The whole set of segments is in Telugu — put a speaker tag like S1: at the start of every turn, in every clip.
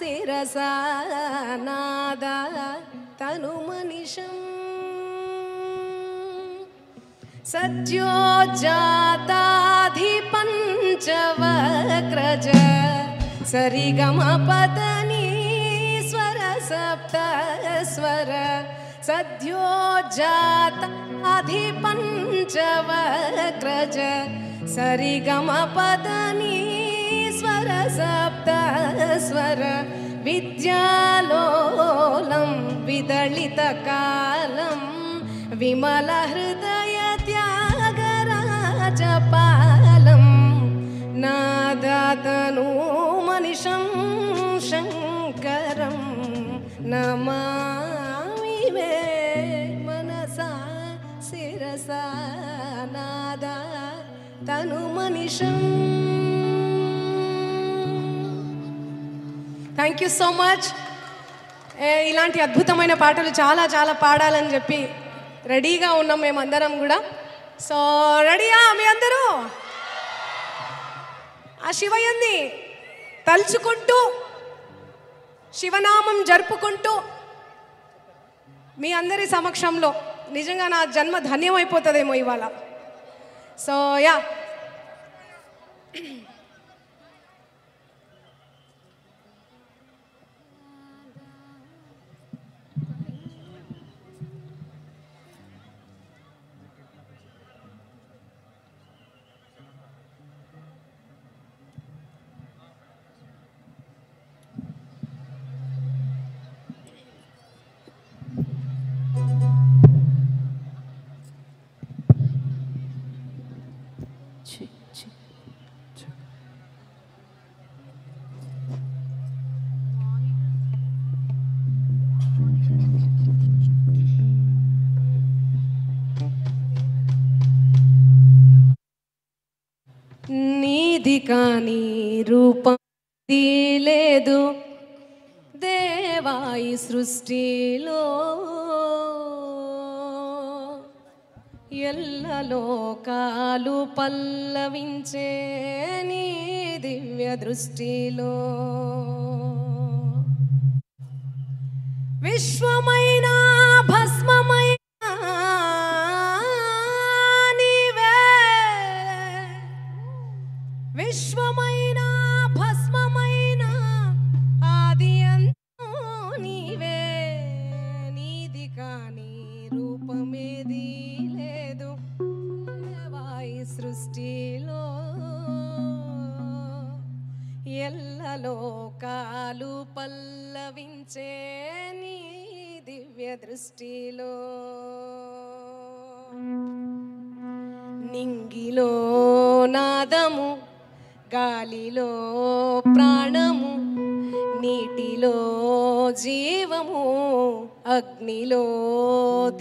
S1: శిరసా నాద తనుమనిషం సద్యోజాతాధిపంచవక్రజ సరిగమపదని స్వర సప్త స్వర సద్యోజాతాధిపంచవక్రజ సరిగమపదని స్వర సప్త స్వర విద్యాలోలం విదళితకాలం విమల హృదయ త్యాగరాజపాలం నాదాతను మనిషం శంకరం నమామి వే మనసా శిరసా నాదా తను మనిషం. Thank you so much. ఇలాంటి అద్భుతమైన పాటలు చాలా చాలా పాడాలని చెప్పి రెడీగా ఉన్నాం మేమందరం కూడా. సో రెడీయా మీ అందరూ? ఆ శివయ్యని తలుచుకుంటూ శివనామం జరుపుకుంటూ మీ అందరి సమక్షంలో నిజంగా నా జన్మ ధన్యమైపోతుందేమో ఇవాళ. సో యా, నీది కాని రూపం లేదు దేవాయి సృష్టిలో, ఎల్లలోకాలు పల్లవించే నీ దివ్య దృష్టిలో. విశ్వమైన భస్మమైన నీవే, విశ్వమైన భస్మమైన ఆది అంతం నీవే. నీది కాని రూపమేది లేదు దేవాయి సృష్టిలో, ఎల్లలోకాలు పల్లవించే నీ దివ్య దృష్టిలో. నింగిలో నాదము, గాలిలో ప్రాణము, నీటిలో జీవము, అగ్నిలో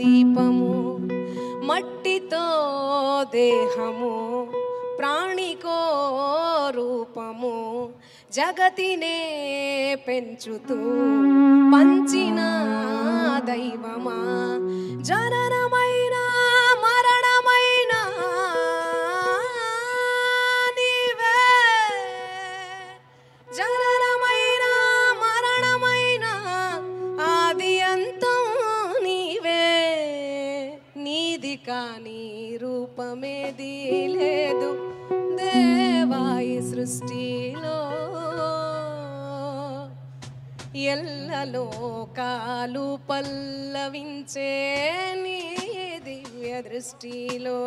S1: దీపము, మట్టితో దేహము, ప్రాణికో రూపము, జగతినే పెంచుతూ పంచిన దైవమా. జననమైన మరణమైన నీవే, జననమైన మరణమైన ఆది అంతం నీవే. నీది కాని రూపమేది లేదు దేవాయి సృష్టిలో, ఎల్లలోకాలు పల్లవించే నీ దివ్య దృష్టిలో.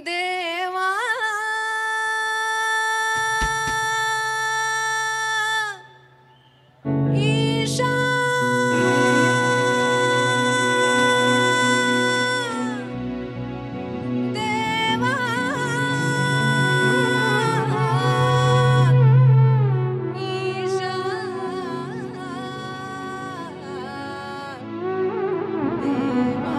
S1: దేవా ఈశా దేవా ఈశా దేవా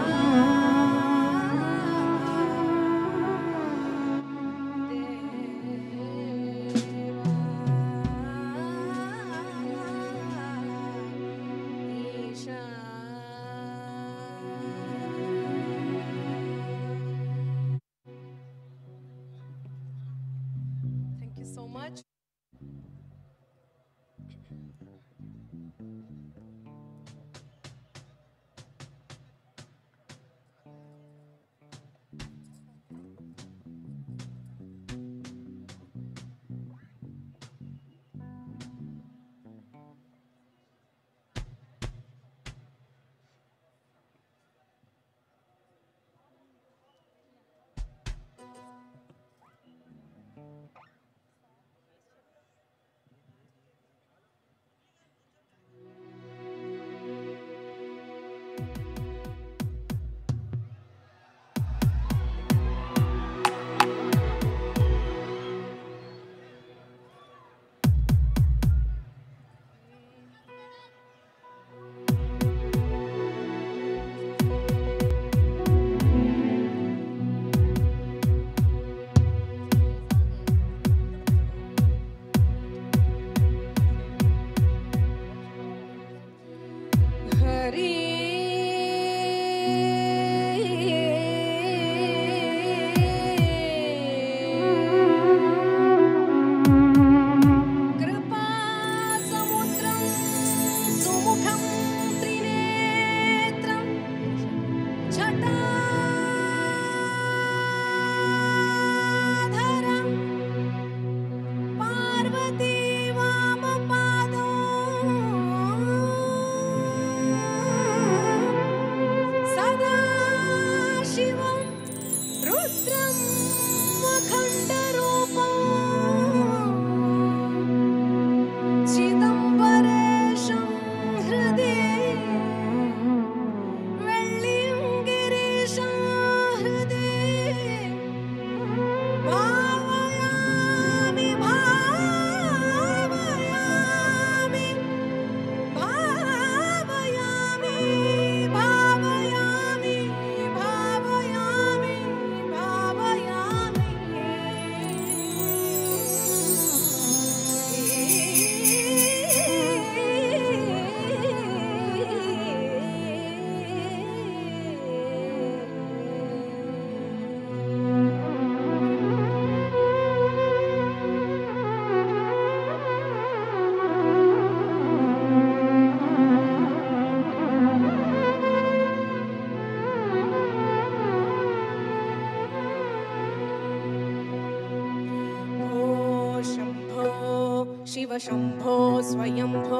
S1: शिव शंभो स्वयंभो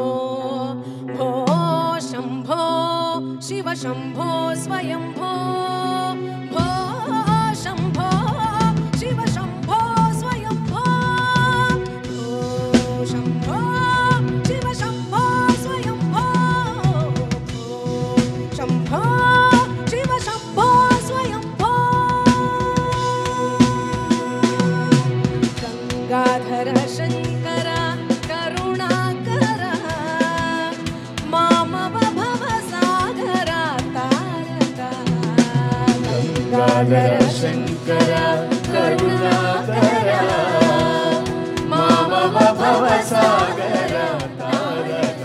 S1: भो शंभो शिव शंभो स्वयंभो भो शंभो शिव शंभो स्वयंभो भो शंभो शिव शंभो स्वयंभो भो शंभो शिव शंभो स्वयंभो गंगाधर शंकर
S2: गंगाधर शंकर करुणाकर मामव भवसागर तारक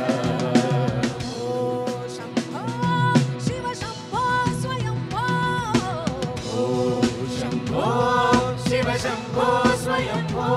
S1: शंभो शिव शंभो स्वयंभो
S2: शंभो शिव शंभो स्वयंभो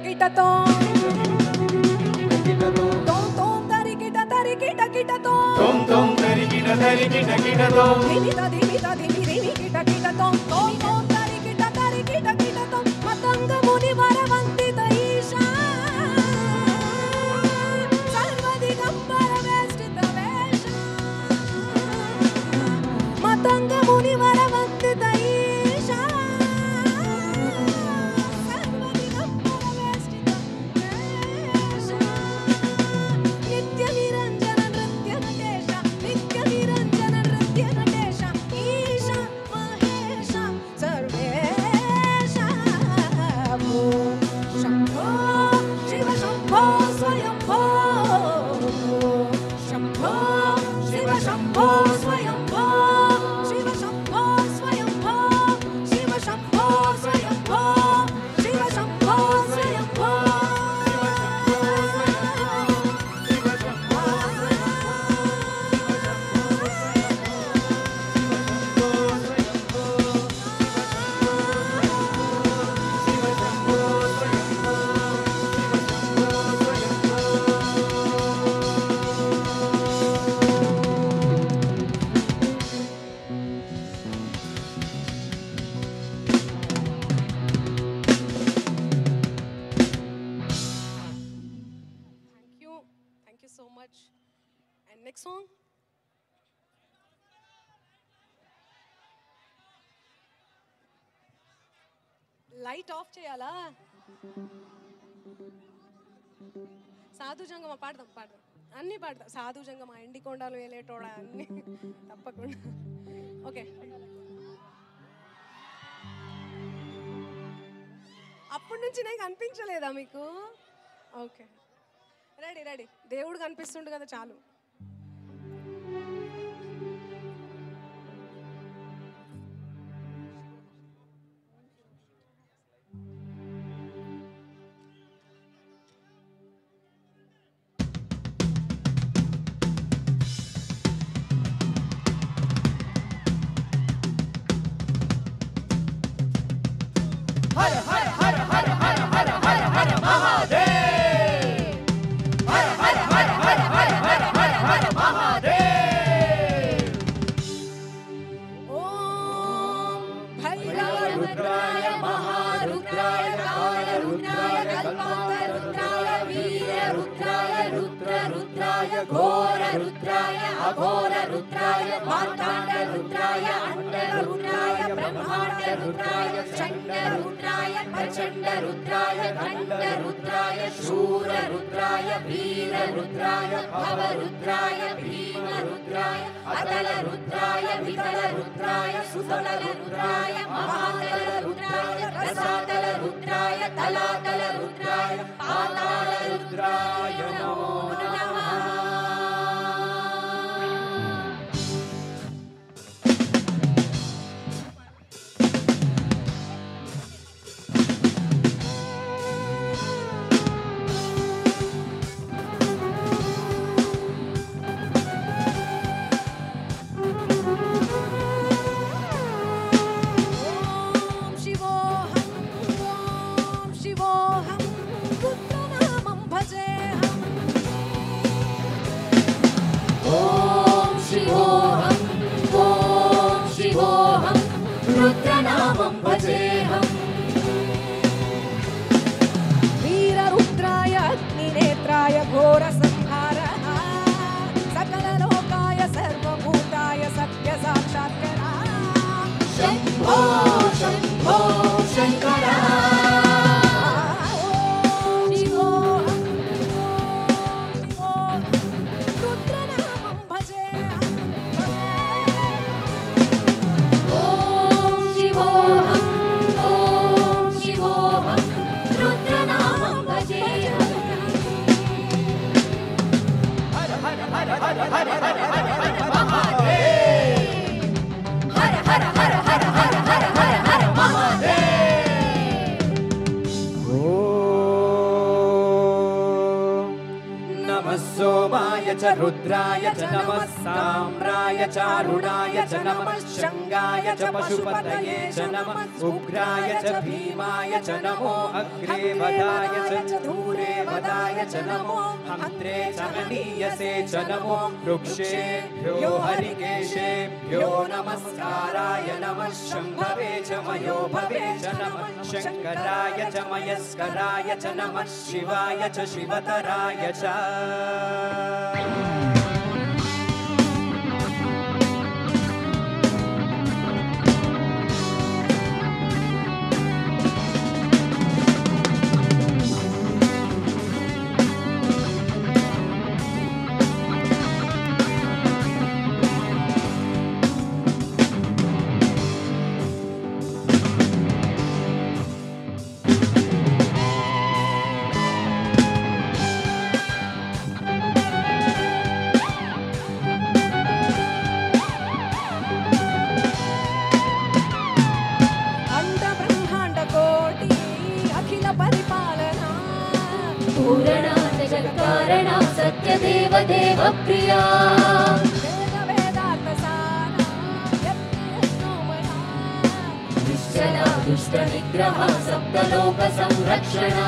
S1: కిటతో తోం తోం తరి కిటతో
S2: తోం తోం తరి కిటతో
S1: ధిమిత ధిమి కిటతో తోం తోం తరి కిటతో మతంగ ముని వరవంతిత ఈశా సర్వదిగంబర వేష్టిత వేష మతంగ ముని వరవంతిత ఈశా సర్వదిగంబర వేష్టిత వేష నిత్య నిరంజన నృత్య నటేశ నిత్య నిరంజన నృత్య నటేశ ఈశ మహేశ సర్వేశ Shambho Shiva Shambho స్వయంభో Shambho Shiva Shambho స్వయంభో Shiva Shambho స్వయంభో Shiva Shambho స్వయంభో Shiva Shambho స్వయంభో Thank you so much. And next song. Light off cheyala. Sadhu Jangama paadam. Anni paadam. Sadhu Jangama Endi Kondalu Eletoda anni tappakunda. Okay. అప్పటి నుంచి నాకు అనిపించలేదా మీకు? Okay, ready. దేవుడు కనిపిస్తుండు కదా, చాలు.
S2: హర హర హర హర హర హర హర హర మహాదేవ్ హర హర హర హర హర హర హర హర మహాదేవ్
S1: ఓం భైరవ
S2: రుద్రాయ మహారుద్రాయ కాలరుద్రాయ కల్పాంతరుద్రాయ వీరరుద్రాయ రుద్రరుద్రాయ ఘోరరుద్రాయ అఘోరరుద్రాయ మార్తాండరుద్రాయ అండరుద్రాయ బ్రహ్మాండరుద్రాయ చండరుద్రాయ ప్రచండరుద్రాయ ఖండరుద్రాయ శూరరుద్రాయ వీరరుద్రాయ భవరుద్రాయ భీమరుద్రాయ అతలరుద్రాయ వితలరుద్రాయ సుతలరుద్రాయ మహాతలరుద్రాయ రసాతలరుద్రాయ తలాతలరుద్రాయ పాతాళరుద్రాయ నమో నమః.
S1: ఓం శివోహం రుద్రనామం భజేహం
S2: नमः सोमाय च रुद्राय च नमः साम्राय चारुणाय च नमः शंगाय च पशुपतये च नमः उग्राय च भीमाय च नमो अग्रे वदाय च दूरे वदाय च नमो हन्त्रे च मनीयसे च नमो वृक्षेभ्यो हरिकेशेभ्यो नमस्काराय नमः शम्भवे च मयो भवे च नमः शंकराय च मयस्कराय च नमः शिवाय च शिवतराय च
S3: पूरणा सत्यदेव देव प्रिया निश्चला दुष्ट निग्रह सप्तलोक संरक्षणा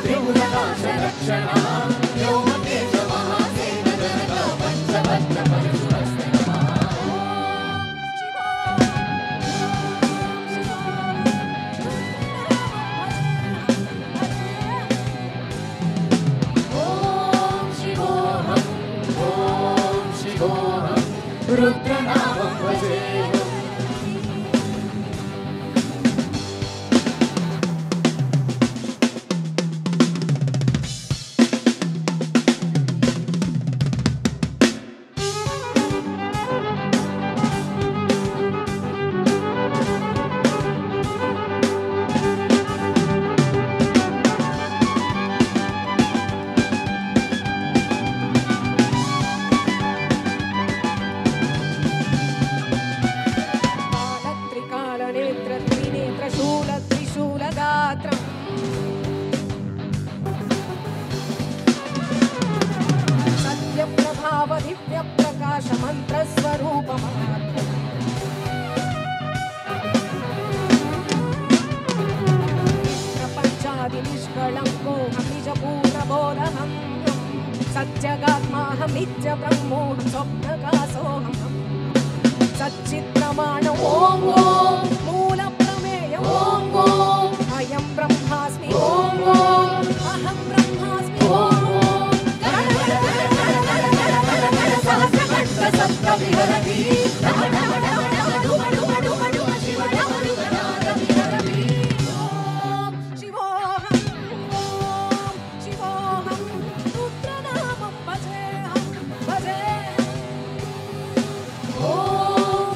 S3: त्रिभुवनाश रक्षणा व्योमकेश महासेनजनक पंचभद्र परशुरस्ते रुद्रनामं भजेऽहम्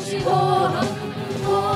S3: शिवोऽहम्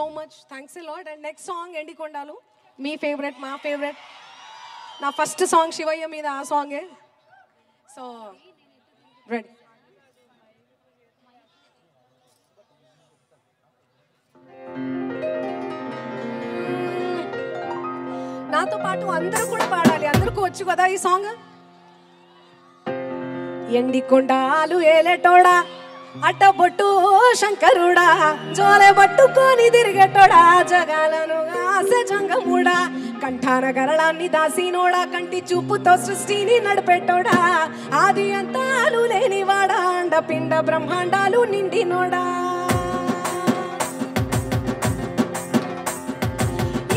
S1: so much, thanks a lot. And next song ఎండికొండాలు, మీ ఫేవరెట్, మా ఫేవరెట్, నా ఫస్ట్ సాంగ్ శివయ్య మీద ఆ సాంగే. So ready. నాతో పాటు అందరూ కూడా పాడాలి, అందరికీ వచ్చు కదా ఈ సాంగ్. ఎండికొండాలు ఏలేటోడా, అట్టబొట్టు శంకరుడా, జోలె పట్టుకొని తిరిగేటోడా, జగాలను ఆసె జంగముడా, కంఠాన గరళాన్ని దాసినోడా, కంటి చూపుతో సృష్టిని నడిపెట్టోడా, ఆది అంతాలు లేనివాడా, అండపిండ బ్రహ్మాండాలు నిండినోడా.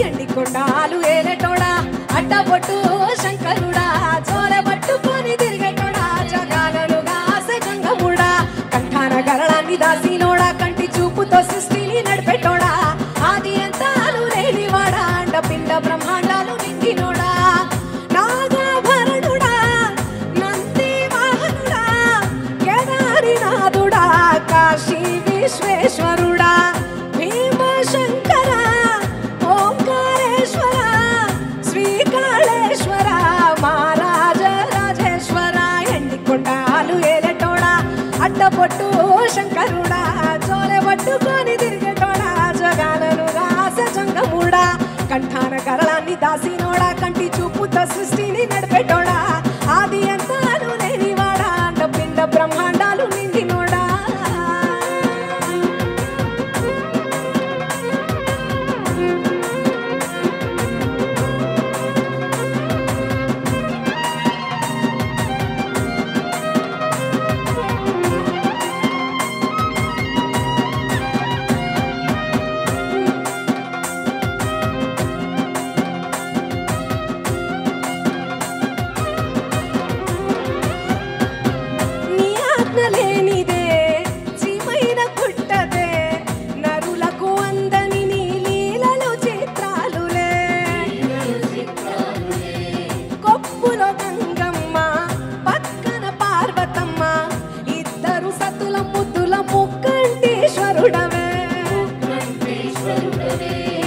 S1: ఎండికొండాలు ఏలేటోడా, అట్టబొట్టు శంకరుడా, జోలె పట్టుకొని తిరిగేటోడా, జగాలను ఆసె జంగముడా, కంఠాన గరళాన్ని దాసినోడా, కంటి చూపుతో సృష్టిని నడిపెట్టోడా, ఆది అంతాలు లేనివాడా, అండపిండ బ్రహ్మాండాలు నిండినోడా. నాగాభరణుడా, నంది వాహనుడా, కేదారినాథుడా, కాశీ విశ్వేశ్వరుడా, భీమశంకర, ఓంకారేశ్వర, శ్రీకాళేశ్వర, మహారాజ రాజేశ్వర. ఎండికొండాలు ఏలేటోడా, అట్టబొట్టు శంకరుడా, జోలె పట్టుకొని తిరిగేటోడా, జగాలను రాసె జంగముడా, కంఠాన గరళాన్ని దాసినోడా, కంటి చూపుతో సృష్టిని నడిపెట్టోడా, ఆది అంతాలు లేనివాడా, అండపిండ బ్రహ్మాండాలు నిండినోడా. నీ ఆజ్ఞ లేనిదే చీమైన గుట్టదే, నరులకు అందని నీ లీలలు చిత్రాలులే. కొప్పులో గంగమ్మ, పక్కన పార్వతమ్మ, ఇద్దరు సతుల ముద్దుల ముక్కంటీశ్వరుడవే.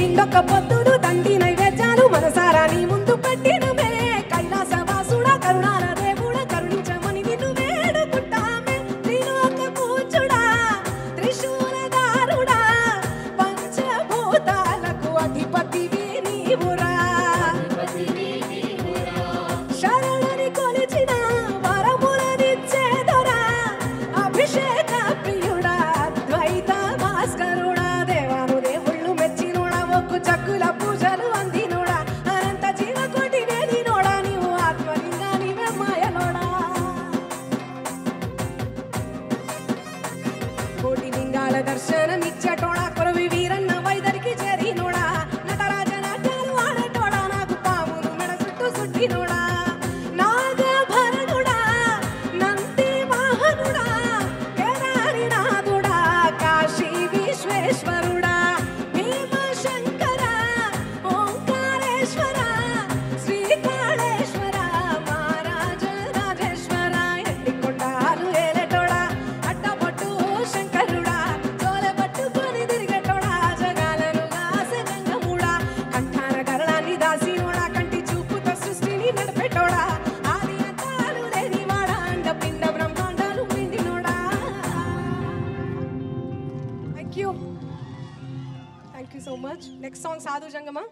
S1: ఇందొక పొద్దులు దండి నైవేద్యాలు మనసారా నీ ముందు పట్టినమే, కైలాసవాసుడా, కరుణాల దేవుడా, కరుణించమని నిన్ను వేడుకుంటామే. త్రిలోక పూజుడా, త్రిశూలధారుడా, పంచభూతాలకు అధిపతివి నీవురా. శరణని కొలిచిన వరములనిచ్చేదొరా, అభిషేక ప్రియుడా, ద్వైత భాస్కరుడా, దేవాను దేవుళ్ళు మెచ్చినోడా, ఒక్కు చక్కుల పూజలు అందినోడా, అనంత జీవకోటి వేలినోడా, నీవు ఆత్మలింగా నీవే మాయలోడా. కోటి లింగాల దర్శనమిచ్చటోడా, కొరవి వీరన్న వైదరికి చేరినోడా, నటరాజ నాట్యాలు ఆడటోడా, నాకు పాములు మెడ చుట్టూ సుట్టినోడా. నాగాభరణుడా, నంది వాహనుడా, కేదారినాథుడా, కాశీ విశ్వేశ్వరుడా, భీమశంకర, ఓంకారేశ్వర, శ్రీకాళేశ్వర, మహారాజ రాజేశ్వర. ఎండికొండాలు ఏలేటోడా, అట్టబొట్టు శంకరుడా, జోలె పట్టుకొని తిరిగేటోడా, జగాలను ఆసె జంగముడా, కంఠాన గరళాన్ని దాసినోడా, కంటి చూపుతో సృష్టిని నడిపెట్టోడా, ఆది అంతాలు లేనివాడా, అండపిండ బ్రహ్మాండాలు నిండినోడా. Thank you, thank you so much. Next song సాధు జంగమా.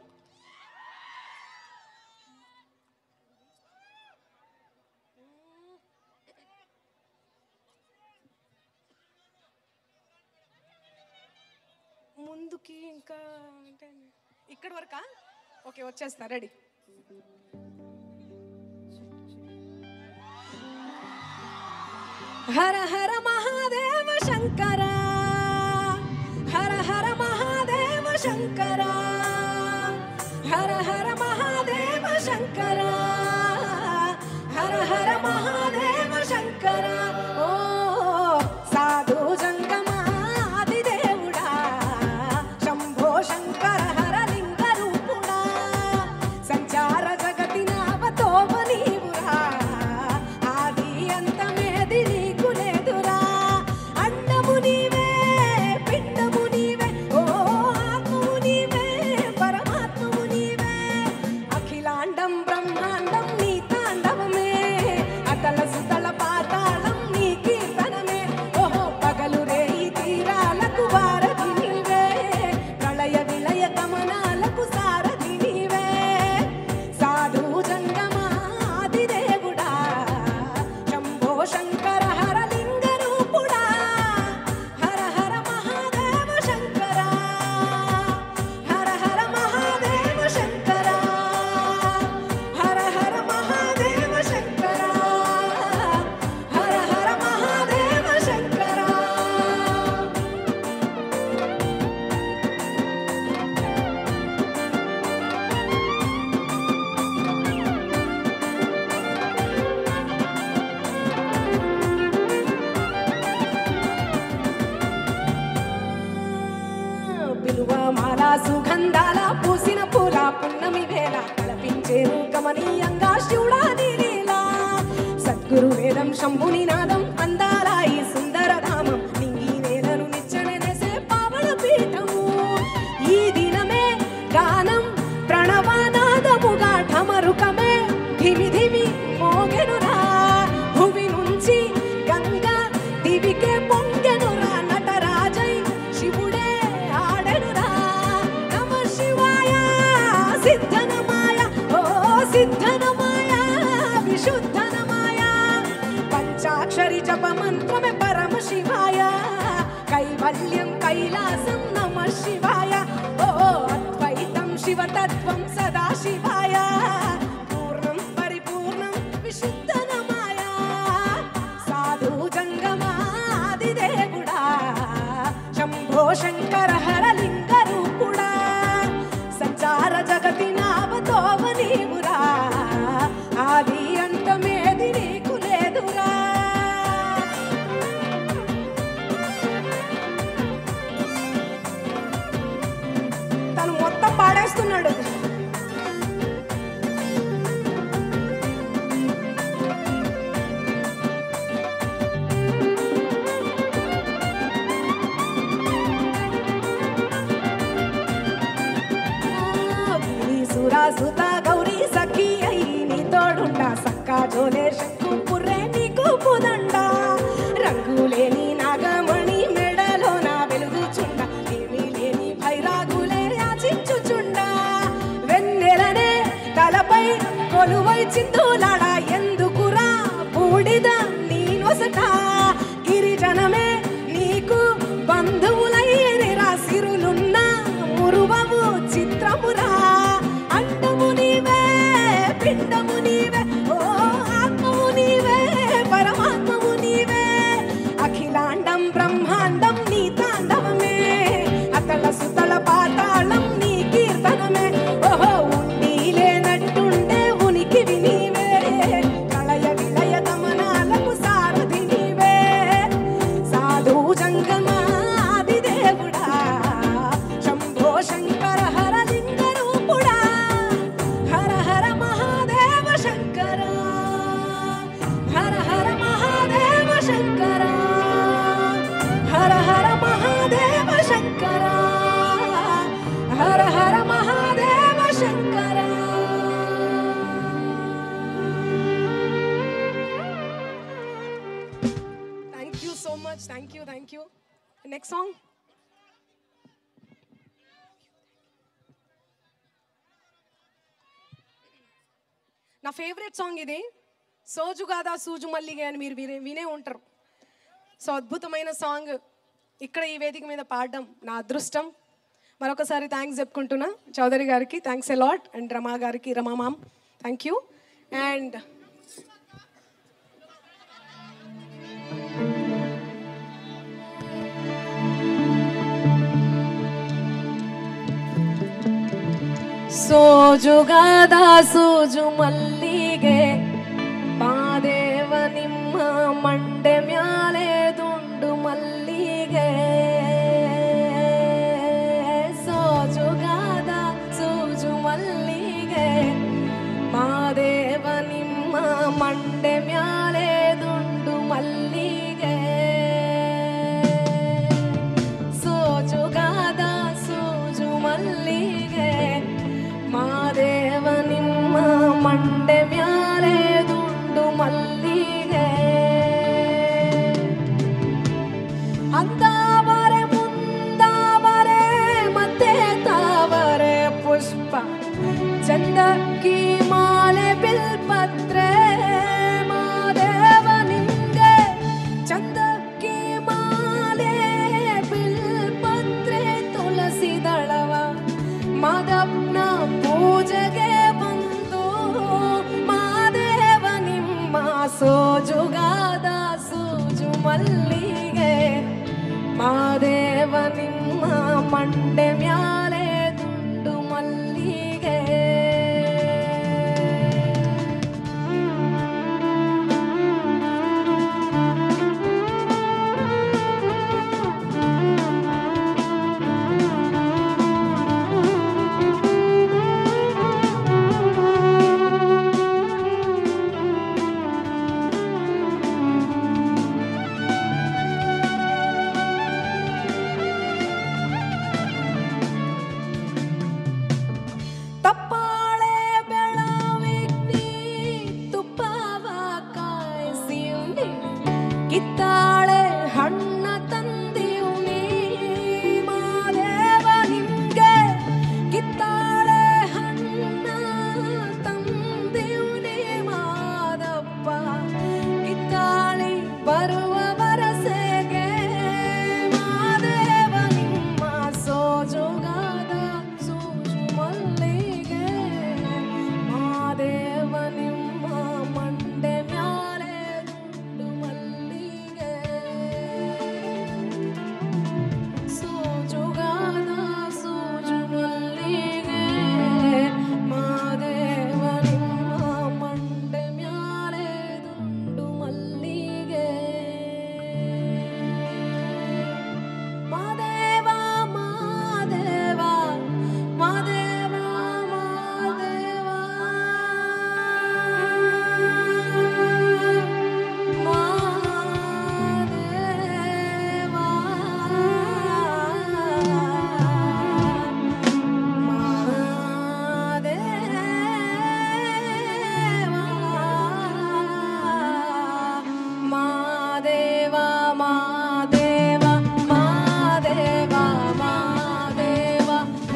S1: ముందుకి ఇంకా అంటే ఇక్కడ వరకా? ఓకే, వచ్చేస్తా, రెడీ. హర హర మహాదేవ శంకర, హర హర మహాదేవ శంకర, హర హర మహాదేవ శంకర, హర హర మహాదేవ శంకర. ఓ సాధు జంగమాది దేవుడా, శంభో శంకర హర లింగ రూపుడా, సంచార జగతి నావతోమ నీవురా, ఆది అంతమేది నీకు లేదురా. అండము నీవే, పిండము నీవే, ఓ ఆత్మ సుగంధాల పూసిన పూల పున్నమి వేళ కలపించేరు గమనీయంగా శివుడాది లీలా సద్గురు వేదం శంభుని నాదం అందాల ఈ సుందర ధామం నింగి నేలను నిచ్చననేసే పావన పీఠము ఈ దినమే గానం ప్రణవనాదముగా ఢమరుకమే ధిమి ధిమి మోగెనురా భూమి నుంచి గంగా దివికే పొంగెనురా నటరాజై శివుడే ఆడెనురా నమ శివాయ సిద్ధనమాయ ఓ సిద్ధనమాయ విశుద్ధనమాయ పంచాక్షరి జప మంత్రమే పరమ శివాయ కైవల్యం కైలాసం నమ శివాయ ఓ అద్వైతం శివతత్వం సదా శివాయ పూర్ణం పరిపూర్ణం విశుద్ధనమాయ సాధు జంగమాదిదేవుడా శంభో శంకర హరలింగ రూపుడా సంచార జగతి నావతోవ నీవురా ఆది అంతమేది నీకు లేదురా తను మొత్తం పాడేస్తున్నాడు సుత గౌరీ సఖీ అయి నీ తోడుండా సక్కా జోలే శంకు పుర్రే నీకు పుదండ రంగులేని నాగమణి మెడలో నా వెలుగుచుండ ఏమీ లేని భైరాగులే యాచించుచుండ వెన్నెలనే తలపై కొలువై చిందులాడ ఎందుకురా బూడిద నీ నొసట గిరిజనమే నీకు బంధువులయ్యేరా సిరులున్న మురువము చిత్రమురా అండము నీవే పిండము నీవే ఓ ఆత్మము నీవే పరమాత్మము నీవే అఖిలాండం బ్రహ్మాండం నీ తాండవమే అతల సుతల పాతాళం నీ కీర్తనమే ఓహో ఉండి లేనట్టుండే ఉనికివి నీవే కళయ విలయ గమనాలకు సారథి నీవే సాధు జంగమాది దేవుడా శంభో శంకర హరలింగ రూపుడా Hara Hara Mahadeva Shankara Hara Hara Mahadeva Shankara Hara Hara Mahadeva Shankara Hara Hara Mahadeva Shankara thank you so much thank you next song నా ఫేవరెట్ సాంగ్ ఇది సోజుగాదా సూజు మల్లిగే అని మీరు వినే ఉంటారు సో అద్భుతమైన సాంగ్ ఇక్కడ ఈ వేదిక మీద పాడడం నా అదృష్టం మరొకసారి థ్యాంక్స్ చెప్పుకుంటున్నా చౌదరి గారికి థ్యాంక్స్ ఎ లాట్ అండ్ రమా గారికి రమా మామ్ థ్యాంక్ యూ అండ్ ಸೋಜುಗಾದ ಸೂಜು ಮಲ್ಲಿಗೆ ಪಾದೇವ ನಿಮ್ಮ ಮಂಡೆ ಮ್ಯಾಲೆ ದುಂಡು ಮಲ್ಲಿಗೆ ಸೋಜುಗಾದ ಸೂಜು ಮಲ್ಲಿಗೆ ಮಾದೇವ ನಿಮ್ಮ ಮಂಡೆ ಮ್ಯಾಲೆ ದುಂಡು ಮಲ್ಲಿಗೆ ಸೋಜುಗಾದ ಸೂಜು ಮಲ್ಲಿಗೆ ಮಾದೇವ ನಿಮ್ಮ ಮಂಡೆ ಮ್ಯಾಲೆ ದುಂಡು ಮಲ್ಲಿಗೆ ಅಂತಾವರೆ ಮುಂದಾವರೆ ಮತ್ತೆ ತಾವರೆ ಪುಷ್ಪ ಚಂದಕ್ಕಿ ಮಾಲೆ ಬಿಲ್ಪತ್ರೆ ಮಾದೇವ ನಿಂಗೆ ಚಂದಕ್ಕಿ ಮಾಲೆ ಬಿಲ್ಪತ್ರೆ ತುಳಸಿ ದಳವ ಮಾದಪ್ಪನ ಪೂಜೆಗೆ ಬಂದು ಮಾದೇವ ನಿಮ್ಮ ಸೋಜುಗಾದ ಸೂಜು ಮಲ್ಲಿಗೆ ಮಾದೇವ ನಿಮ್ಮ ಮಂಡೆ ಮ್ಯಾಲೆ ದುಂಡು ಮಲ್ಲಿಗೆ ಕಿತ್ತಾಳೆ ಹಣ್ಣ ತಂದಿಯು ನೀ ಮಾದೇವ ನಿಮ್ಗೆ ಕಿತ್ತಾಳೆ ಹಣ್ಣ ತಂದಿಯು ನೀ ಮಾದಪ್ಪ ಕಿತ್ತಾಳಿ ಬರುವ ವರಸೆಗೆ ಮಾದೇವ ನಿಮ್ಮ ಸೋಜುಗಾದ ಸೂಜು ಮಲ್ಲಿಗೆ ಮಾದೇವ ನಿಮ್ಮ ಮಂಡೆ ಮ್ಯಾಲೆ ದುಂಡು ಮಲ್ಲಿಗೆ ಸೋಜುಗಾದ ಸೂಜು ಮಲ್ಲಿಗೆ ಮಾದೇವ ನಿಮ್ಮ ಮಂಡೆ ಮ್ಯಾಲೆ ದುಂಡು ಮಲ್ಲಿಗೆ Madeva Madeva Madeva Madeva Madeva Madeva Madeva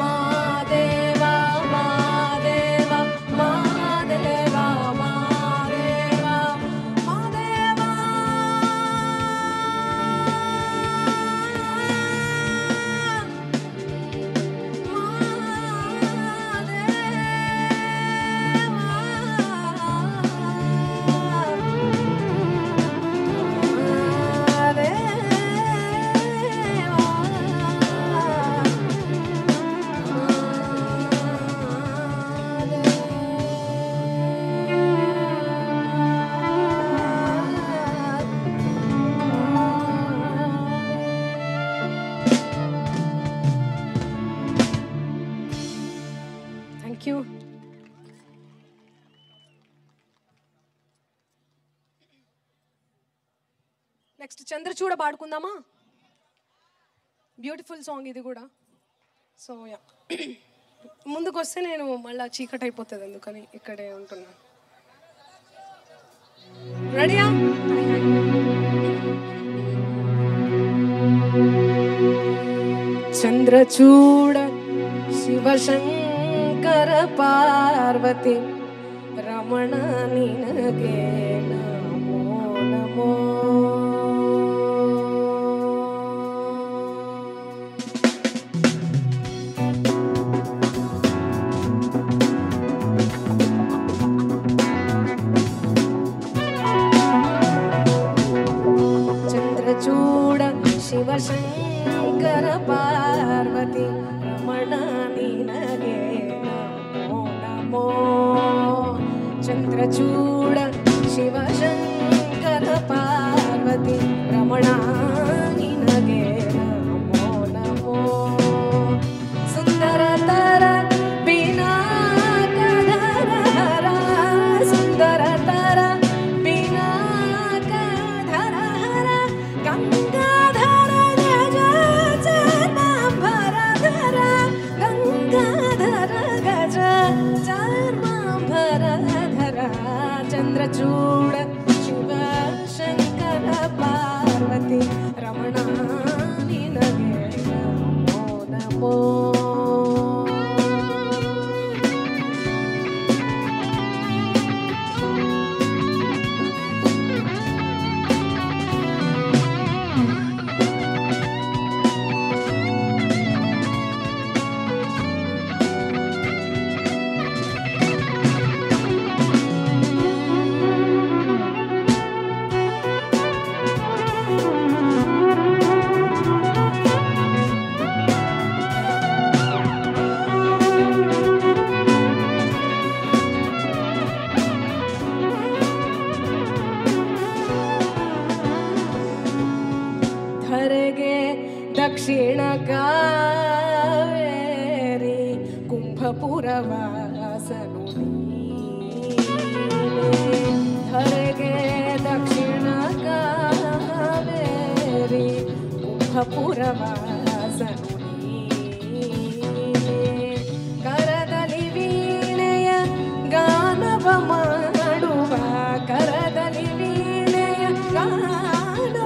S1: Madeva Madeva Madeva Madeva Madeva Thank you. Next చంద్రచూడ పాడుకుందామా బ్యూటిఫుల్ సాంగ్ ఇది కూడా సో యా ముందుకు వస్తే నేను మళ్ళీ చీకటి అయిపోతుంది అందుకని ఇక్కడే ఉంటున్నాను రెడీయా చంద్రచూడ ಶಿವಶಂಕರ ಪಾರ್ವತಿ ರಮಣ ನಿನಗೆ ನಮೋ ನಮೋ ಚಂದ್ರಚೂಡ ಶಿವಶಂಕರ ಪಾರ್ವತಿ ರಮಣ ನಿನಗೆ ನಮೋ ನಮೋ ಚಂದ್ರಚೂಡ ಶಿವಶಂಕರ ಪಾರ್ವತಿ ರಮಣ ನಿನಗೆ ನಮೋ ನಮೋ ಸುಂದರ ತರ ಪಿನಾಕಧರ ಹರ ಸುಂದರ ತರ ಪಿನಾಕಧರ ಹರ ಗಂಗಾಧರ ಗಜ ಚರ್ಮಾಂಬರಧರ ಗಂಗಾಧರ ಗಜ ಚರ್ಮಾಂಬರಧರ ಚಂದ್ರಚೂಡ ಶಿವಶಂಕರ ಪಾರ್ವತಿ ರಮಣ ನಿನಗೆ ನಮೋ ನಮೋ ಧರೆಗೆ ದಕ್ಷಿಣ ಕಾವೇರಿ ಕುಂಭಪುರವಾಸನು ಧರೆಗೆ ದಕ್ಷಿಣ ಕಾವೇರಿ ಕುಂಭಪುರವಾಸನು ಕರದಲ್ಲಿ ವೀಣೆಯ ಗಾನವ ಮಾಡುವ ಕರದಲ್ಲಿ ವೀಣೆಯ ಗಾನ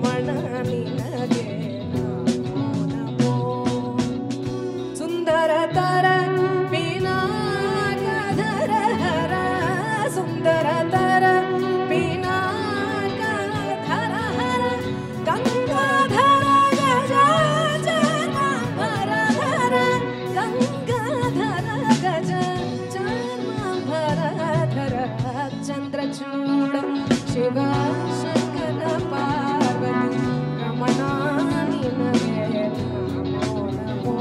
S1: ರಮಣ ನಿನಗೆ ನಮೋ ನಮೋ ಸುಂದರ ತರ ಪಿನಾಕಧರ ಹರ ಸುಂದರ ತರ ಪಿನಾಕಧರ ಹರ ಗಂಗಾಧರ ಗಜ ಚರ್ಮಾಂಬರಧರ ಗಂಗಾಧರ ಗಜ ಚರ್ಮಾಂಬರಧರ ಚಂದ್ರಚೂಡ ಶಿವ ಶಂಕರ ಪಾರ್ವತಿ ರಮಣ ನಿನಗೆ ನಮೋ ನಮೋ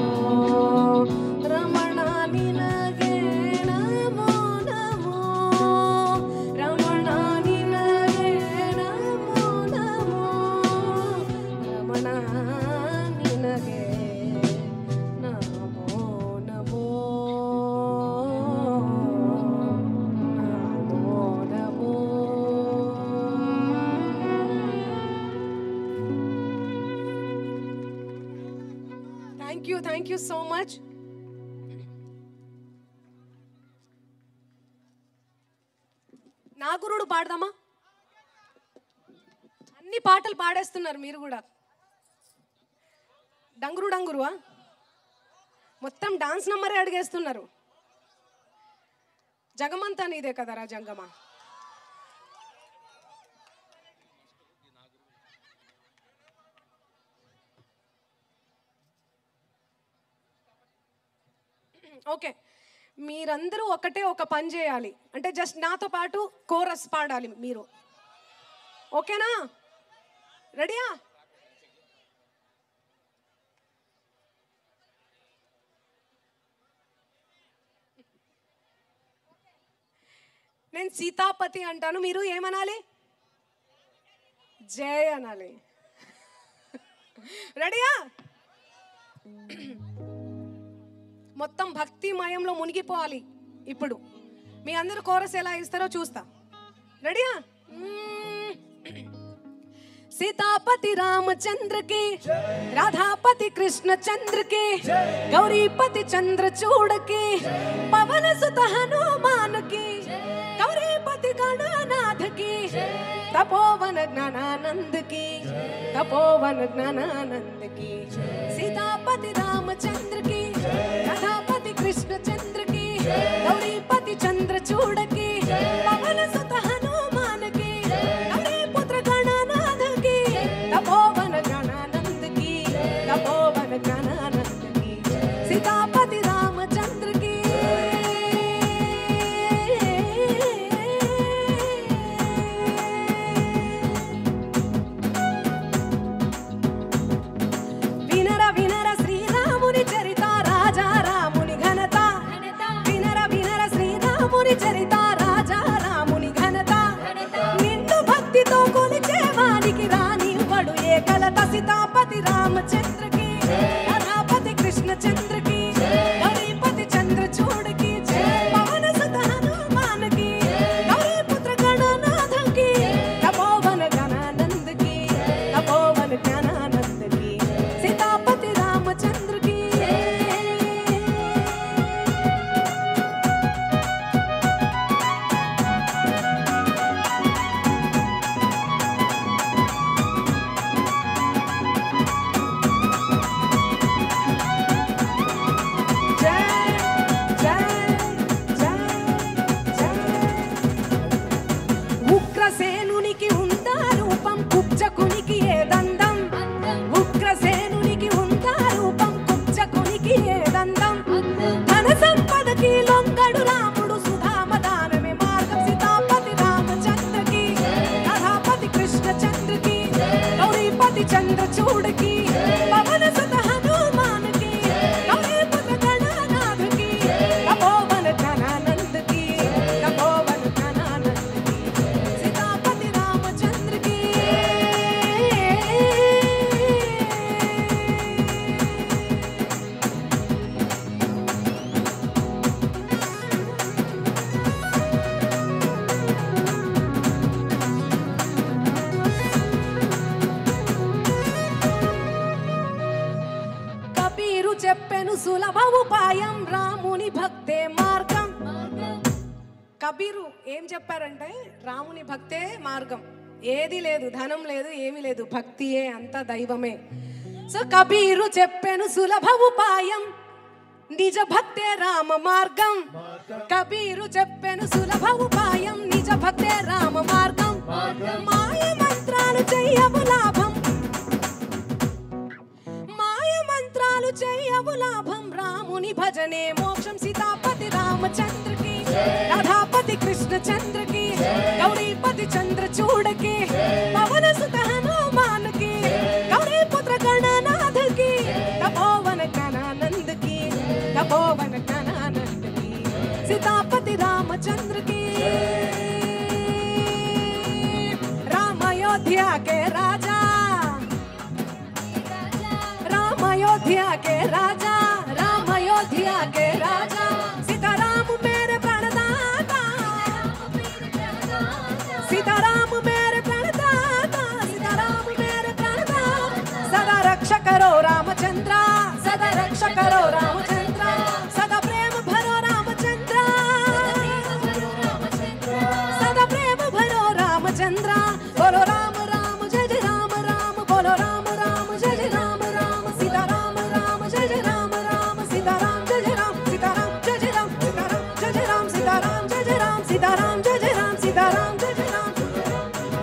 S1: ರಮಣ ನಿನಗೆ ನಮೋ ನಮೋ ರಮಣ ನಿನಗೆ ನಮೋ ನಮೋ ರಮಣ ನಿನಗೆ ನಮೋ ನಮೋ ನಮೋ ನಮೋ థ్యాంక్ యూ సో మచ్. నా గురుడు పాడదామా? అన్ని పాటలు పాడేస్తున్నారు మీరు కూడా. డంగురు డంగురువా మొత్తం డాన్స్ నంబరే అడిగేస్తున్నారు. జగమంతా నీదే కదరా జంగమా. ఓకే, మీరందరూ ఒకటే ఒక పని చేయాలి. అంటే జస్ట్ నాతో పాటు కోరస్ పాడాలి మీరు. ఓకేనా? రెడీయా? నేను సీతాపతి అంటాను, మీరు ఏమనాలి? జై అనాలి. రెడీయా? మొత్తం భక్తిమయంలో మునిగిపోవాలి. ఇప్పుడు మీ అందరూ కోరస్ ఎలా ఇస్తారో చూస్తా. రెడీయా? सीतापति रामचंद्र के, राधापति कृष्ण चंद्र के, गौरीपति चंद्रचूड़ के, पवन सुत हनुमान के, गौरीपति गणनाथ की, तपोवन ज्ञानानंद की, तपोवन ज्ञानानंद की, सीतापति रामचंद्र की, राधापति कृष्ण चंद्र की, गौरीपति चंद्रचूड़ की, पवन सुत हनुमान की, गौरीपुत्र गणनाथ की, तपोवन ज्ञानानंद की, तपोवन ज्ञानानंद की, सीतापति रामचंद्र की. వినర వినర శ్రీరాముని చరిత, రాజా రాముని ఘనత. వినర వినర శ్రీరాముని చరిత, రాజా రాముని ఘనత. నిండు భక్తితో కొలిచే వానికి రానివ్వడు ఏ కలత. సీతాపతి రామచంద్ర की, राधापति कृष्ण चंद्र की, गौरीपति चंद्रचूड़ की, पवन सुत हनुमान की, गौरीपुत्र गणनाथ की, तपोवन ज्ञानानंद की, तपोवन ज्ञानानंद की, सीतापति रामचंद्र की. ఉగ్రసేనునికి ఉందా రూపం, కుబ్జకునికి ఏదందం. ఉగ్రసేనునికి ఉందా రూపం, కుబ్జకునికి ఏదందం. ధన సంపదకి లొంగడు రాముడు, సుధామదానమే మార్గం. సీతాపతి రామచంద్రకి, రాధాపతి కృష్ణ చంద్రకి, గౌరీపతి చంద్రచూడకి, పవన సుత హనుమాన్కి, గౌరీపుత్ర గణనాథకి, తపోవన జ్ఞానానందకి, తపోవన జ్ఞానానందకి, सीतापति रामचंद्र की. కబీరు చెప్పెను సులభ ఉపాయం, రాముని భక్తే మార్గం. కబీరు ఏం చెప్పారంటే రాముని భక్తే మార్గం. ఏది లేదు, ధనం లేదు, ఏమీ లేదు, భక్తియే అంత దైవమే. సో కబీరు చెప్పెను సులభ ఉపాయం, నిజ భక్తే రామ మార్గం. కబీరు చెప్పెను సులభ ఉపాయం, నిజ భక్తే రామ మార్గం. మాయ మంత్రాలు చెయ్యవు లాభం, మాయ మంత్రాలు చెయ్యవు లాభం. రాముని భజనే మోక్షం. సీతాపతి రామచంద్ర की, राधापति कृष्ण चंद्र की, गौरीपति चंद्र चूड़ की, पवन सुत हनुमान की, गौरी पुत्र गणनाथ की, तपोवन कनानंद की, तपोवन कनानंद की, सीतापति रामचंद्र की. राम अयोध्या के राजा, राम अयोध्या के राजा, राम अयोध्या के राजा. सीताराम मेरे प्रणदाता, सीताराम मेरे प्रणदाता, सीताराम मेरे प्रणदाता. सदा रक्षा करो रामचंद्र, सदा रक्षा करो रामचंद्र, सदा प्रेम भरो रामचंद्र, सदा प्रेम भरो रामचंद्र. बोलो राम राम जय जय राम राम, बोलो राम राम जय जय राम राम. सीताराम राम जय जय राम राम, सीताराम जय जय राम, सीताराम जय जय राम, सीताराम जय जय राम, सीताराम जय जय राम, सीताराम जय जय राम, सीताराम जय जय राम.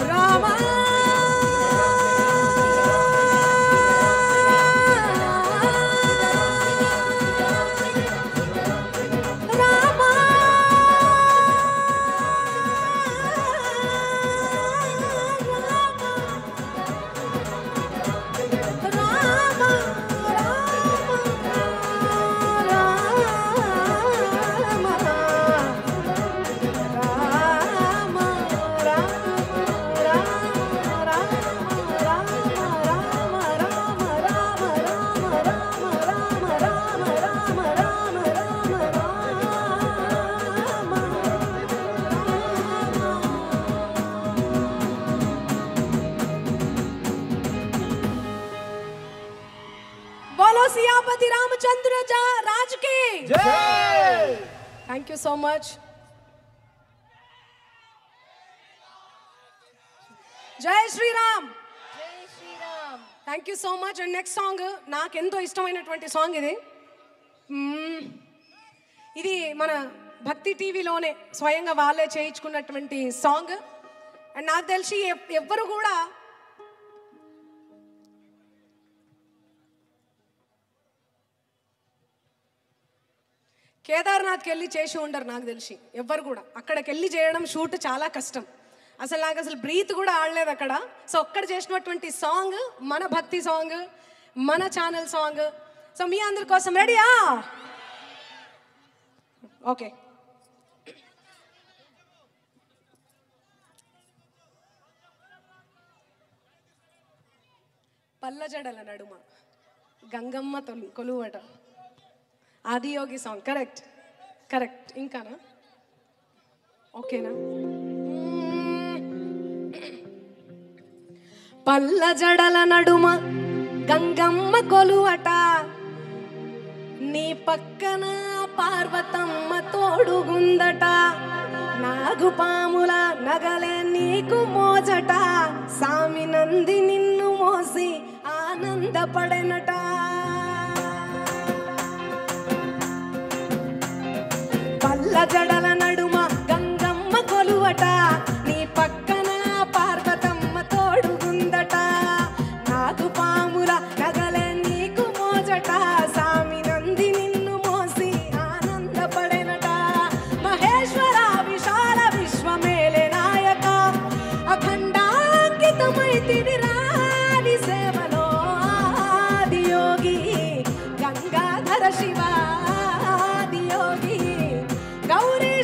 S1: रामा रामा बोलो सियापति रामचंद्र राज की. Thank you so much. जय Shri Ram. Thank you so much. And next song నాకు ఎంతో ఇష్టమైనటువంటి సాంగ్ ఇది. ఇది మన భక్తి టీవీలోనే స్వయంగా వాళ్ళే చేయించుకున్నటువంటి సాంగ్. అండ్ నాకు తెలిసి ఎవ్వరు కూడా కేదార్నాథ్కి వెళ్ళి చేసి ఉండరు నాకు తెలిసి ఎవ్వరు కూడా. అక్కడికి వెళ్ళి చేయడం షూట్ చాలా కష్టం. అసలు నాకు అసలు బ్రీత్ కూడా ఆడలేదు అక్కడ. సో ఒక్కడ చేసినటువంటి సాంగ్ మన భక్తి సాంగ్, మన ఛానల్ సాంగ్. సో మీ అందరి కోసం రెడీయా? ఓకే. పల్లజడల నడుమ గంగమ్మ కొలువట, ఆదియోగి సాంగ్. Correct correct. ఇంకానా? ఓకేనా? పల్లజడల నడుమ గంగమ్మ కొలువట, నీ పక్కన పార్వతమ్మ తోడుగుందట, నాగుపాముల నగలే నీకు మోజట, సామి నంది నిన్ను మోసి ఆనందపడెనట. పల్లజడల నడుమ గంగమ్మ కొలువట, నీ పక్కన పార్వతమ్మ తోడుగుందట, నాగుపాముల నగలే నీకు మోజట, సామి నంది నిన్ను మోసి ఆనందపడెనట. మహేశ్వర విశాల విశ్వమేలే నాయక, అఖండాంకితమైతిని రాని సేవలో ఆదియోగి, గంగాధర శివ ఆదియోగి, గౌరీ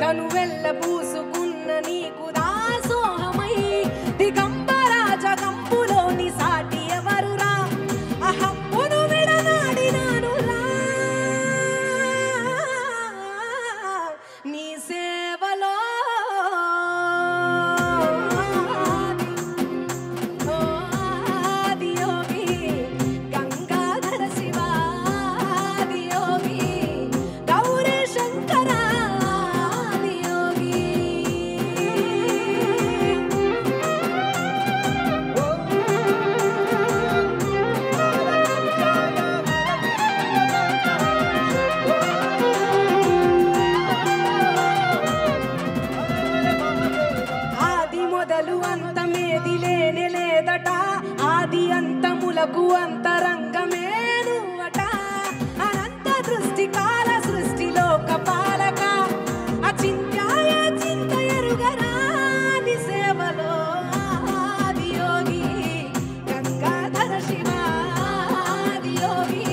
S1: తను వెళ్ళ పూసుకున్న నీకు దాసోహమై దిగంబర జగంబులోని సాటి ఎవరురా అహంపును విడనాడినాను రా నీ సేవలో అంతములకు అంతరంగమే నువ్వట అనంత దృష్టి కాల సృష్టిలో కపాలక అచింత్యాయ చింత ఎరుగరా నీ సేవలో ఆదియోగి గంగాధర శివ ఆదియోగి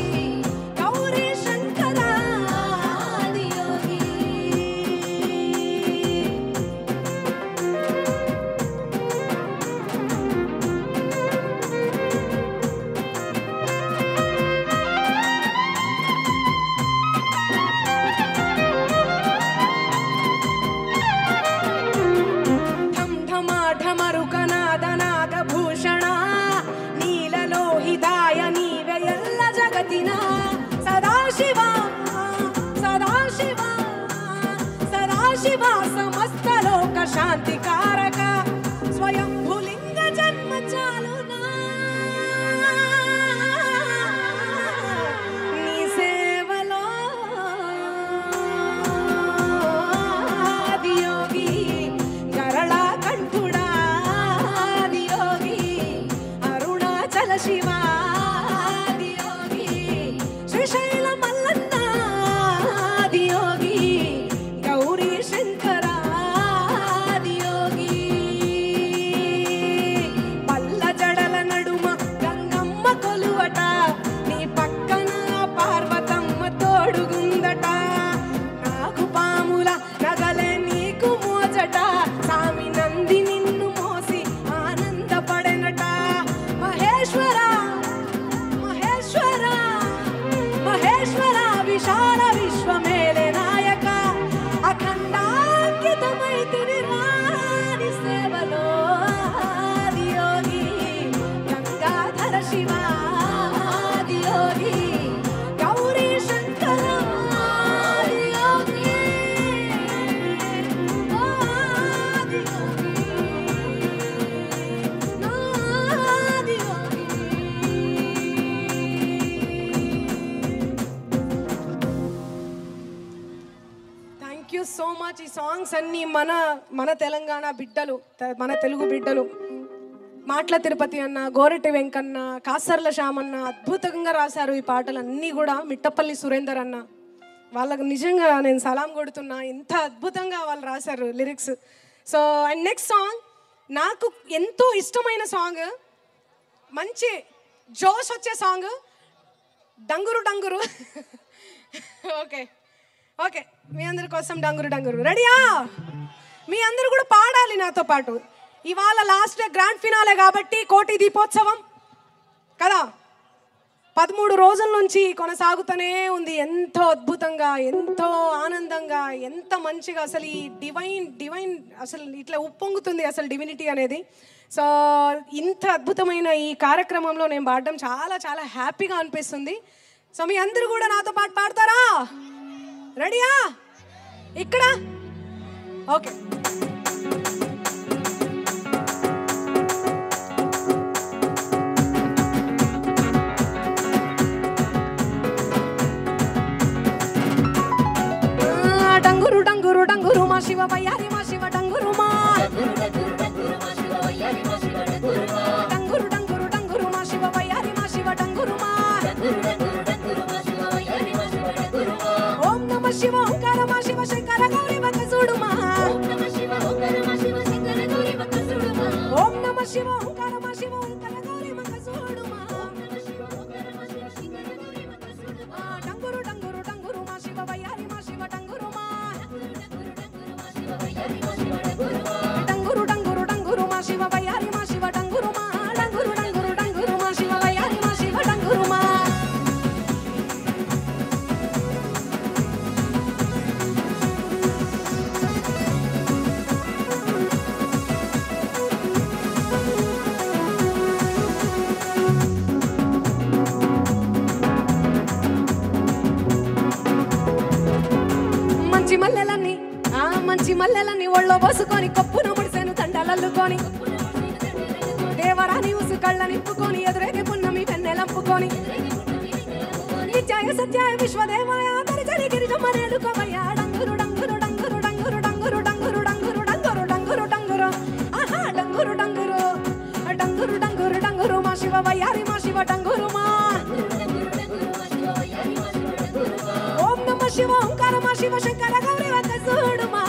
S1: గౌరీ శంకర ఆదియోగి శాంతికారక స్వయం భూలింగ జన్మ చాలునా నీ సేవలో ఆదియోగి గరళా కంఠుడా ఆదియోగి అరుణాచల శివ ఆదియోగి శ్రీశైల మల్లన్న ఆదియోగి గౌరీ శంకర విశాల విశ్వమేలే నాయక అఖండాంకితమై తిరిరాని సేవలో ఆదియోగి గంగాధర శివ ఆదియోగి గౌరీ శంకర ఆదియోగి సో మచ్. ఈ సాంగ్స్ అన్ని మన తెలంగాణ బిడ్డలు, మన తెలుగు బిడ్డలు మాట్ల తిరుపతి అన్న, గోరెటి వెంకన్న, కాసర్ల శ్యామన్న అద్భుతంగా రాశారు ఈ పాటలు అన్నీ కూడా. మిట్టపల్లి సురేందర్ అన్న, వాళ్ళకు నిజంగా నేను సలాం కొడుతున్నా, ఎంత అద్భుతంగా వాళ్ళు రాశారు lyrics. So and next song నాకు ఎంతో ఇష్టమైన సాంగ్, మంచి జోష్ వచ్చే సాంగ్, డంగురు డంగురు. ఓకే ఓకే, మీ అందరి కోసం డంగురు డంగురు. రెడీయా? మీ అందరూ కూడా పాడాలి నాతో పాటు. ఇవాళ లాస్ట్ గ్రాండ్ ఫినాలే కాబట్టి కోటి దీపోత్సవం కదా, 13 రోజుల నుంచి కొనసాగుతూనే ఉంది. ఎంతో అద్భుతంగా, ఎంతో ఆనందంగా, ఎంత మంచిగా అసలు ఈ డివైన్ అసలు ఇట్లా ఉప్పొంగుతుంది అసలు డివినిటీ అనేది. సో ఇంత అద్భుతమైన ఈ కార్యక్రమంలో నేను పాడడం చాలా చాలా హ్యాపీగా అనిపిస్తుంది. సో మీ అందరూ కూడా నాతో పాటు పాడతారా? రెడీయా? ఇక్కడ ఓకే. డంగురు డంగురు డంగురు మా శివ వయ్యారి మా శివ డంగురు మా డంగురు డంగురు డంగురు మా శివ వయ్యారి మా శివ డంగురు మా ఓం నమ శివ ఓంకార మా శివ శంకర గౌరీ వక చూడుమా ఓం నమ శివ ఓంకార మా శివ శంకర గౌరీ వక చూడుమా ఓం నమ శివ ఓంకార మా శివ శంకర గౌరీ వక చూడుమా ఓం నమ శివ ఓంకార మా శివ శంకర గౌరీ వక చూడుమా డంగురు డంగురు డంగురు మా శివ వయ్యారి మా శివ డంగురు మా డంగురు డంగురు డంగురు మా మల్లెలన్నీ ఒళ్ళో పోసుకొని కొప్పున ముడిసెను దండలల్లుకొని దేవరాని ఉసు కళ్ళ నింపుకొని ఎదురేగి పున్నమి వెన్నెలంపుకొని నిత్యాయ సత్యాయ విశ్వదేవాయ దరిజరి గిరిజమ్మనేలు కవయ్య డంగురు డంగురు డంగురు డంగురు డంగురు డంగురు డంగురు డంగురు డంగురు డంగురు ఆహా డంగురు డంగురు డంగురు డంగురు డంగురు మా శివ వయ్యారి మా శివ డంగురు మా ఓం నమ శివ ఓంకార మా శివ శంకర గౌరీ వంద చూడు మా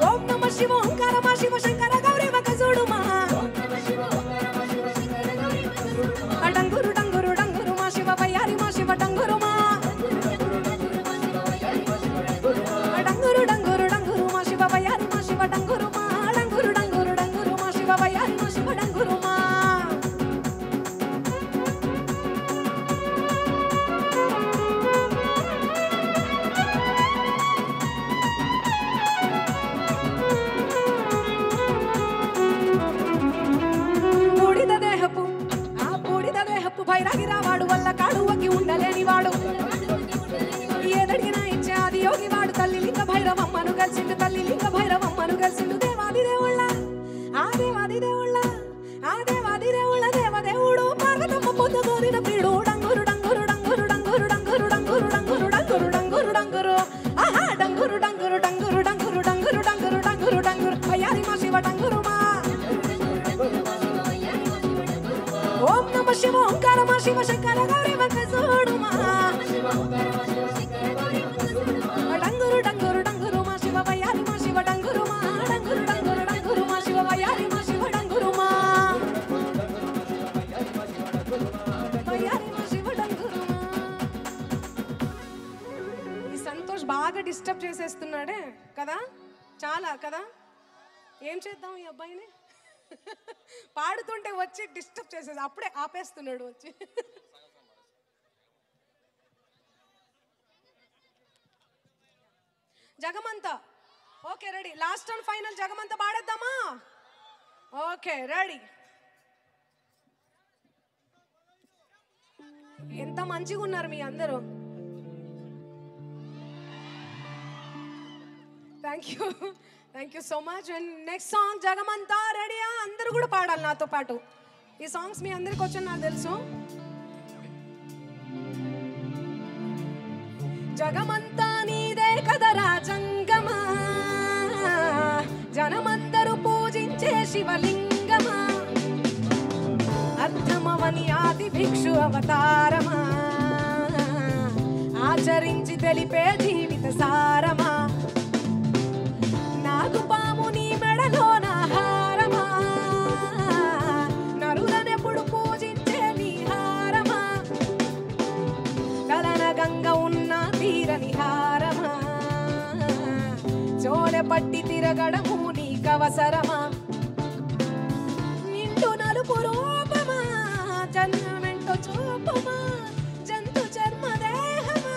S1: ఓం నమ శివ ఓంకార మా శివ శంకర గౌరీ వంద చూడు మా డంగురు డంగురు డంగురు మా శివ వయ్యారి మా శివ డంగురు మా డంగురు డంగురు డంగురు మా శివ వయ్యారి మా శివ డంగురు మా డంగురు డంగురు డంగురు మా శివ వయ్యారి మా శివ డంగురు మా బూడిద దేహపు ఆ బూడిద దేహపు భైరాగిరా వాడు వల్ల కాడువకి ఉండలేని వాడు ఏదడిగినా ఇచ్చే ఆది యోగి వాడు తల్లి లింగ భైరవమ్మను కలిసిండు తల్లి లింగ భైరవమ్మను కలిసిండు దేవాది దేవుళ్ళ ఆ దేవాది దేవుళ్ళ ఆ దేవాది దేవుళ్ళ దేవదేవుడు పార్వతమ్మ పొందగోరిన పీడు డంగురు డంగురు డంగురు డంగురు డంగురు డంగురు డంగురు డంగురు డంగురు డంగురు ఆహా డంగురు డంగురు డంగురు డంగురు డంగురు డంగురు డంగురు డంగురు వయ్యారి మా శివ డంగురు మా ఓం నమ శివ ఓంకార మా శివ శంకర గౌరీ వంద చూడు మా డంగురు డంగురు డంగురు మా శివ వయ్యారి మా శివ డంగురు మా డంగురు డంగురు డంగురు మా శివ వయ్యారి మా శివ డంగురు మా వయ్యారి మా శివ డంగురు మా. ఈ సంతోష్ బాగా డిస్టర్బ్ చేసేస్తున్నాడే కదా చాలా కదా ఏం చేద్దాం ఈ అబ్బాయిని పాడుతుంటే వచ్చి డిస్టర్బ్ చేసేది అప్పుడే ఆపేస్తున్నాడు వచ్చి జగమంతా okay ready last and final జగమంతా పాడేద్దామా ఓకే రెడీ ఎంత మంచిగా ఉన్నారు మీ అందరూ thank you so much and next song జగమంతా రెడీయా అందరూ కూడా పాడాలి నాతో పాటు ఈ సాంగ్స్ మీ అందరికి వచ్చి నాకు తెలుసు జగమంతా నీదే కదరా జంగమా జనమందరూ పూజించే శివలింగమా అర్థమవని ఆది భిక్షు అవతారమా ఆచరించి తెలిపే జీవిత సారమా నాగుపాము నీ మెడలోన హారమా నరులనెప్పుడు పూజించే నీ హారమా కలన గంగ ఉన్న తీరని హారమా చోలె పట్టి తిరగడము నీకవసరమా నిండు నలుపు రూపమా జన్మమెంటో చూపమా జంతు చర్మ దేహమా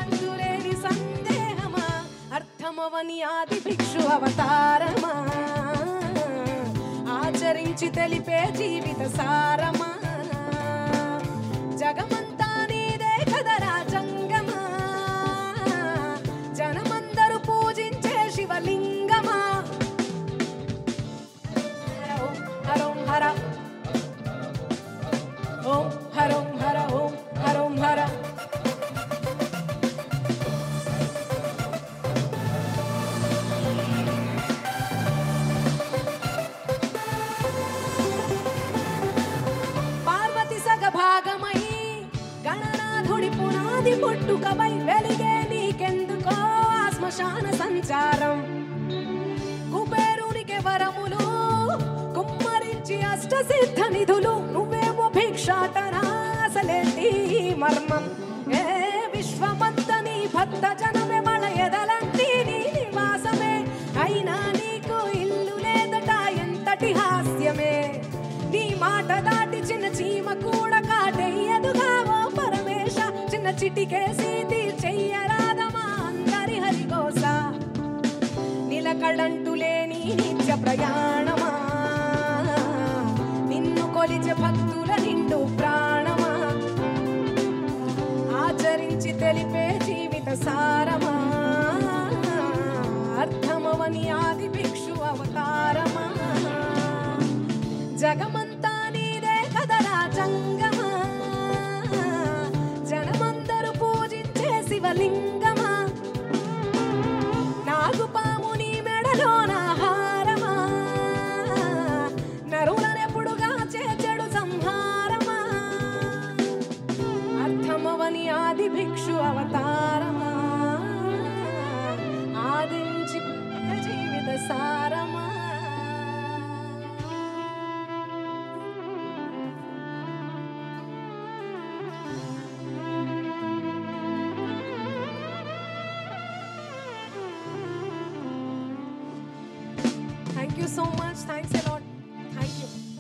S1: అందులేని సందేహమా అర్థమవని ఆది భిక్షు అవతారమా ఆచరించి తెలిపే జీవిత సారమా జగమంతా నీదే కదరా జంగమా జనమందరూ పూజించే శివలింగమా హరోం హర ఓం హరోం హర ఓం హరోం హర పార్వతి సగభాగమై గణనాథుడి పునాది పుట్టుకపై వెలిగే నీకెందుకో ఆ శ్మశాన సంచారం కుబేరునికి వరములు కుమ్మరించి అష్టసిద్ధ నిధులు నువ్వేమో భిక్షాటనా అసలేంటి మర్మం ఏ విశ్వమంత నీ భక్త జనమే మన ఎదలంటి నీ నివాసమే అయినా నీకు ఇల్లు లేదట ఎంతటి హాస్యమే నీ మాట దాటి చిన్న చీమ కూడా కాటెయ్యదుగా ఓ పరమేశ చిన్న చిటికేసి తీర్చెయ్యరాదమా అందరి హరికోస నిలకడంటూ లేని నిత్య ప్రయాణమా నిన్ను కొలిచే భక్తుల నిండు ప్రాణమా ఆచరించి తెలిపే జీవిత సారమా ఆది భిక్షు అవతారమా ఆదించి జీవిత సారమా. Thank you so much. Thanks a lot. Thank you.